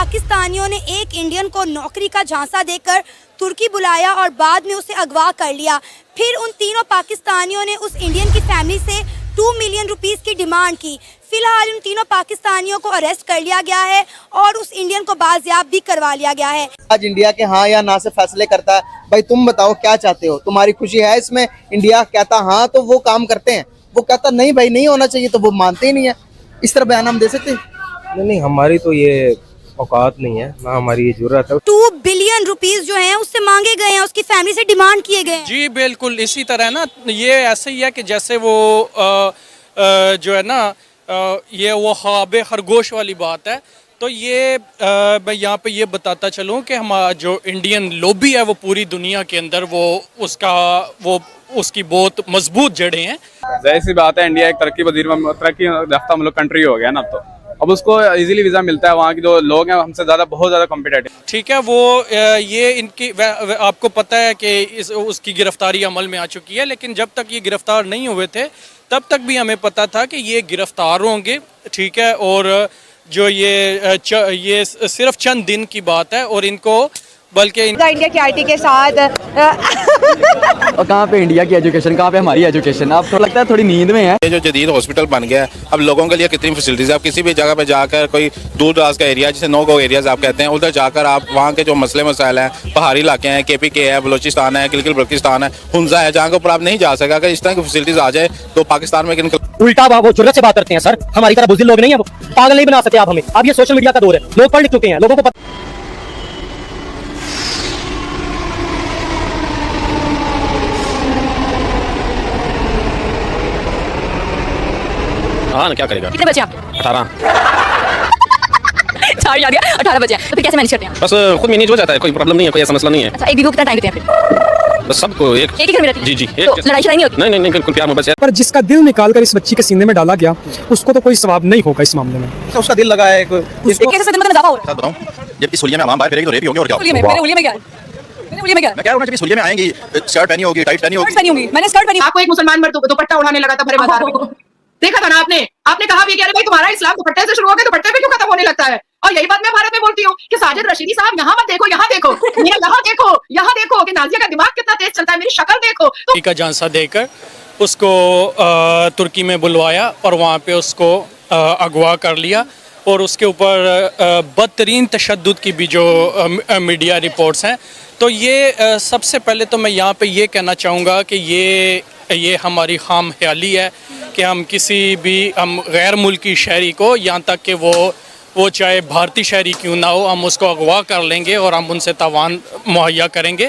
पाकिस्तानियों ने एक इंडियन को नौकरी का झांसा देकर तुर्की बुलाया और बाद में उसे अगवा कर लिया। फिर उन तीनों पाकिस्तानियों ने उस इंडियन की फैमिली से 2 मिलियन रुपीस की डिमांड की। फिलहाल उन तीनों पाकिस्तानियों को अरेस्ट कर लिया गया है और उस इंडियन को बाजियाब भी करवा लिया गया है। आज इंडिया के हाँ या ना से फैसले करता है। भाई तुम बताओ क्या चाहते हो, तुम्हारी खुशी है इसमें? इंडिया कहता हाँ तो वो काम करते हैं, वो कहता नहीं भाई नहीं होना चाहिए तो वो मानते ही नहीं है। इस तरह बयान हम दे सकते हैं? नहीं, हमारी तो ये औकात नहीं है, ना हमारी ये जरूरत है। 2 बिलियन रुपीस जो हैं उससे मांगे गए हैं, उसकी फैमिली से डिमांड किए गए हैं। जी बिल्कुल इसी तरह ना, ये ऐसे ही है कि जैसे वो जो है ना ये वो ख्वाब खरगोश वाली बात है। तो ये मैं यहाँ पे ये बताता चलूँ कि हमारा जो इंडियन लॉबी है वो पूरी दुनिया के अंदर वो उसकी बहुत मजबूत जड़ें हैं। जाहिर सी बात है, इंडिया एक तरक्की याफ्ता मुल्क कंट्री हो गया ना, तो अब उसको इजीली वीज़ा मिलता है। वहाँ के जो लोग हैं हमसे ज़्यादा बहुत ज़्यादा कॉम्पिटेटिव। ठीक है, वो ये इनकी आपको पता है कि उसकी गिरफ्तारी अमल में आ चुकी है, लेकिन जब तक ये गिरफ्तार नहीं हुए थे तब तक भी हमें पता था कि ये गिरफ्तार होंगे। ठीक है, और जो ये सिर्फ चंद दिन की बात है और इनको बल्कि इंडिया की आईटी के साथ और कहाँ पे इंडिया की एजुकेशन, कहाँ पे हमारी एजुकेशन? अब तो लगता है थोड़ी नींद में है। ये जो जदीद हॉस्पिटल बन गया है, अब लोगों के लिए कितनी फैसिलिटीज है। आप किसी भी जगह पे जाकर, कोई दूर दराज का एरिया जिसे नो गो एरियाज आप कहते हैं, उधर जाकर आप वहाँ के जो मसले मसाइल हैं, पहाड़ी इलाके हैं, KPK है, बलोचिस्तान है, गिलगित बल्तिस्तान है, हुंजा है, जहाँ के ऊपर आप नहीं जा सका। अगर इस तरह की फैसिलिटीज आ जाए तो पाकिस्तान में उल्टा वो जुर्रत से बात करते हैं सर, हमारी तरह बुज़दिल लोग नहीं है, वो पागल नहीं बना सकते आप हमें। अब ये सोशल मीडिया का दौर है, लोग पढ़ लिख चुके हैं, लोगों को हाँ ना, क्या करेगा? कितने बच्चे आप? 18। 18 बच्चे हैं, तो फिर कैसे मैनेज करते हैं? बस खुद मैनेज हो जाता है, कोई प्रॉब्लम नहीं है, कोई ऐसा मसला नहीं है। अच्छा, एक बीवी को कितना टाइम देते हैं फिर? बस सबको एक ही घर में रहती है? जी तो लड़ाई शड़ाई नहीं होती? नहीं, बिल्कुल प्यार मोहब्बत से। पर जिसका दिल निकाल कर इस बच्ची के सीने में डाला गया उसको तो कोई सवाब नहीं होगा इस मामले में। तो उसका दिल लगा है कैसे सदमे में इजाफा हो रहा है? बताऊं, जबकि सुलिया में आवाम बाहर फिरेगी तो रेप ही होगी और क्या होगा? मेरे उलिया में क्या है? मैं क्या जब सुलिया में आएंगी, शर्ट पहनी होगी, टाइट पहनी होगी। मैंने स्कर्ट पहनी। आपको एक मुसलमान मर्द दुपट्टा उड़ाने लगा था भरे बाजार में, देखा था ना आपने कहा भी कि अरे भाई तुम्हारा इस्लाम दुपट्टे से शुरू हो गया, दुपट्टे पे क्यों खत्म होने लगता है? और यही बात मैं भारत में बोलती हूँ कि साजिद रशीदी साहब यहाँ मत देखो, यहाँ देखो, यहाँ देखो कि नाजिया का दिमाग कितना तेज चलता है, मेरी शक्ल देखो। तो का झांसा देकर उसको तुर्की में बुलवाया और वहाँ पे उसको अगवा कर लिया और उसके ऊपर बदतरीन तशद्दुद की भी जो मीडिया रिपोर्ट्स हैं। तो ये सबसे पहले तो मैं यहाँ पे ये कहना चाहूँगा कि ये हमारी खाम ख्याली है कि हम हम गैर मुल्की शहरी को, यहाँ तक कि वो चाहे भारतीय शहरी क्यों ना हो, हम उसको अगवा कर लेंगे और हम उनसे तावान मुहैया करेंगे।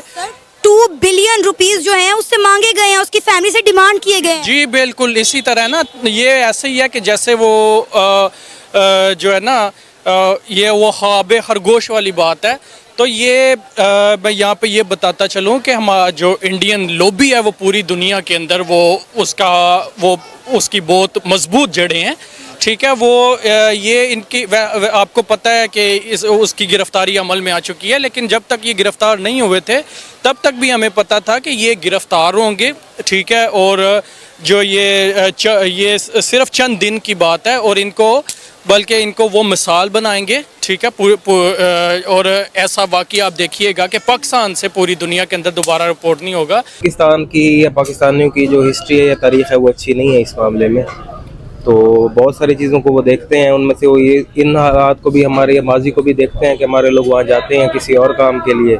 2 बिलियन रुपीस जो हैं उससे मांगे गए हैं, उसकी फैमिली से डिमांड किए गए हैं। जी बिल्कुल इसी तरह ना, ये ऐसे ही है कि जैसे वो जो है ना ये वो ख्वाब खरगोश वाली बात है। तो ये मैं यहाँ पे ये बताता चलूँ कि हमारा जो इंडियन लॉबी है वो पूरी दुनिया के अंदर वो उसकी बहुत मजबूत जड़ें हैं। ठीक है, वो ये इनकी आपको पता है कि उसकी गिरफ्तारी अमल में आ चुकी है, लेकिन जब तक ये गिरफ्तार नहीं हुए थे तब तक भी हमें पता था कि ये गिरफ्तार होंगे। ठीक है, और जो ये सिर्फ चंद दिन की बात है और बल्कि इनको वो मिसाल बनाएंगे। ठीक है, और ऐसा वाक़या आप देखिएगा कि पाकिस्तान से पूरी दुनिया के अंदर दोबारा रिपोर्ट नहीं होगा। पाकिस्तान की या पाकिस्तानियों की जो हिस्ट्री है या तारीख़ है वो अच्छी नहीं है इस मामले में। तो बहुत सारी चीज़ों को वो देखते हैं, उनमें से वो ये इन हालात को भी, हमारे माजी को भी देखते हैं कि हमारे लोग वहाँ जाते हैं किसी और काम के लिए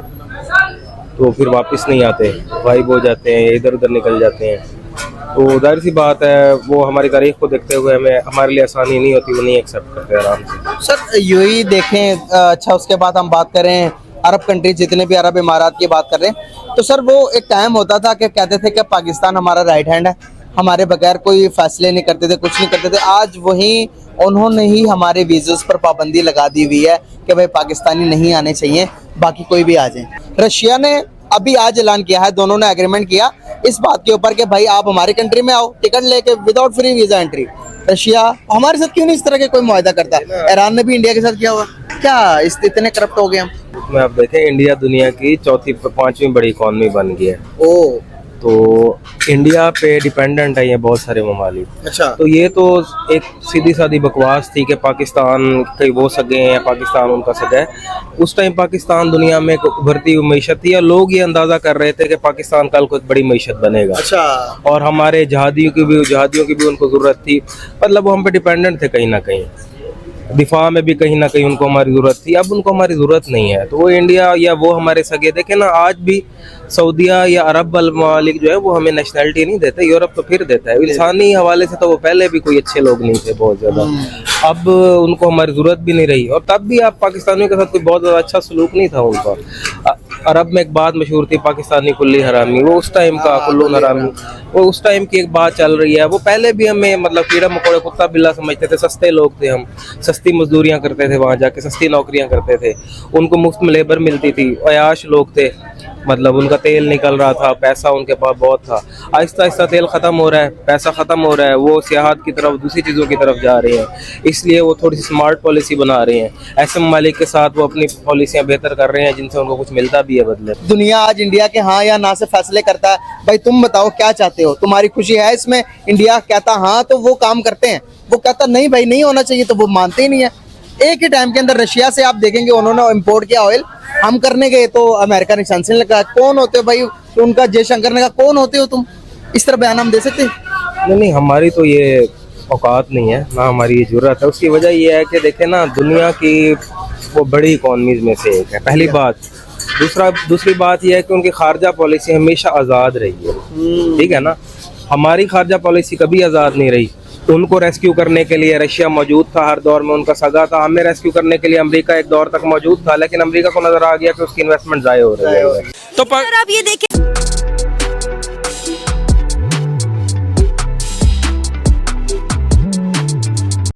तो फिर वापस नहीं आते, गायब हो जाते हैं, इधर उधर निकल जाते हैं। तो जाहिर सी बात है वो हमारी तारीख को देखते हुए हमारे लिए आसानी नहीं होती, वो नहीं एक्सेप्ट करते आराम से। सर यूएई देखें, अच्छा उसके बाद हम बात करें अरब कंट्री, जितने भी अरब इमारात की बात कर रहे हैं, तो सर वो एक टाइम होता था कि कहते थे कि पाकिस्तान हमारा राइट हैंड है, हमारे बगैर कोई फैसले नहीं करते थे, कुछ नहीं करते थे। आज वही उन्होंने ही हमारे वीज़ास पर पाबंदी लगा दी हुई है कि भाई पाकिस्तानी नहीं आने चाहिए, बाकी कोई भी आ जाए। रशिया ने अभी आज ऐलान किया है, दोनों ने एग्रीमेंट किया इस बात के ऊपर कि भाई आप हमारी कंट्री में आओ, टिकट लेके without free visa entry. Russia हमारे साथ क्यों नहीं इस तरह के कोई मुआहदा करता? ईरान ने भी इंडिया के साथ किया हुआ, क्या इतने करप्ट हो गए हम? आप देखें, इंडिया दुनिया की 4वीं 5वीं बड़ी इकॉनमी बन गई है। ओ तो इंडिया पे डिपेंडेंट है ये बहुत सारे ममालिक। अच्छा। तो ये तो एक सीधी सादी बकवास थी कि पाकिस्तान कहीं वो सगे हैं या पाकिस्तान उनका सगा है। उस टाइम पाकिस्तान दुनिया में एक उभरती हुई मीशत थी और लोग ये अंदाज़ा कर रहे थे कि पाकिस्तान कल को एक बड़ी मीशत बनेगा। अच्छा। और हमारे जहादियों की भी उनको ज़रूरत थी, मतलब वो हम पे डिपेंडेंट थे कहीं ना कहीं। दिफा में भी कहीं ना कहीं उनको हमारी ज़रूरत थी, अब उनको हमारी ज़रूरत नहीं है। तो वो इंडिया या वो हमारे सगे, देखे ना आज भी सऊदिया या अरब ममालिक जो है वो हमें नेशनलिटी नहीं देते, यूरोप तो फिर देता है। इंसानी हवाले से तो वो पहले भी कोई अच्छे लोग नहीं थे बहुत ज़्यादा, अब उनको हमारी ज़रूरत भी नहीं रही। और तब भी आप पाकिस्तानियों के साथ कोई बहुत ज़्यादा अच्छा सलूक नहीं था उनका। अरब में एक बात मशहूर थी, पाकिस्तानी कुल्ली हरामी, वो उस टाइम का कुल्लून हरामी, वो उस टाइम की एक बात चल रही है। वो पहले भी हमें मतलब कीड़ा मकोड़े कुत्ता बिल्ला समझते थे, सस्ते लोग थे हम, सस्ती मजदूरियां करते थे, वहाँ जाके सस्ती नौकरियां करते थे, उनको मुफ्त में लेबर मिलती थी, अयाश लोग थे, मतलब उनका तेल निकल रहा था, पैसा उनके पास बहुत था। आहिस्ता आहिस्ता तेल ख़त्म हो रहा है, पैसा ख़त्म हो रहा है, वो सियाहत की तरफ दूसरी चीज़ों की तरफ जा रहे हैं, इसलिए वो थोड़ी सी स्मार्ट पॉलिसी बना रहे हैं। ऐसे ममालिक के साथ वो अपनी पॉलिसियाँ बेहतर कर रहे हैं जिनसे उनको कुछ मिलता भी है बदले। दुनिया आज इंडिया के हाँ या ना से फैसले करता है। भाई तुम बताओ क्या चाहते हो, तुम्हारी खुशी है इसमें? इंडिया कहता हाँ तो वो काम करते हैं, वो कहता नहीं भाई नहीं होना चाहिए तो वो मानते ही नहीं है। एक ही टाइम के अंदर रशिया से आप देखेंगे उन्होंने इम्पोर्ट किया ऑयल, हम करने गए तो अमेरिका ने सैंक्शन लगा। कौन होते हो भाई उनका? जयशंकर ने कहा कौन होते हो तुम? इस तरह बयान हम दे सकते हैं? नहीं, हमारी तो ये औकात नहीं है, ना हमारी ये जरूरत है। उसकी वजह ये है कि देखें ना, दुनिया की वो बड़ी इकॉनमीज में से एक है, पहली बात। दूसरी बात यह है कि उनकी खारजा पॉलिसी हमेशा आज़ाद रही है, ठीक है ना। हमारी खारजा पॉलिसी कभी आज़ाद नहीं रही। उनको रेस्क्यू करने के लिए रशिया मौजूद था, हर दौर में उनका सगा था। हमें रेस्क्यू करने के लिए अमेरिका एक दौर तक मौजूद था, लेकिन अमेरिका को नजर आ गया कि उसकी इन्वेस्टमेंट ज़ाया हो रही है। तो सर आप ये देखें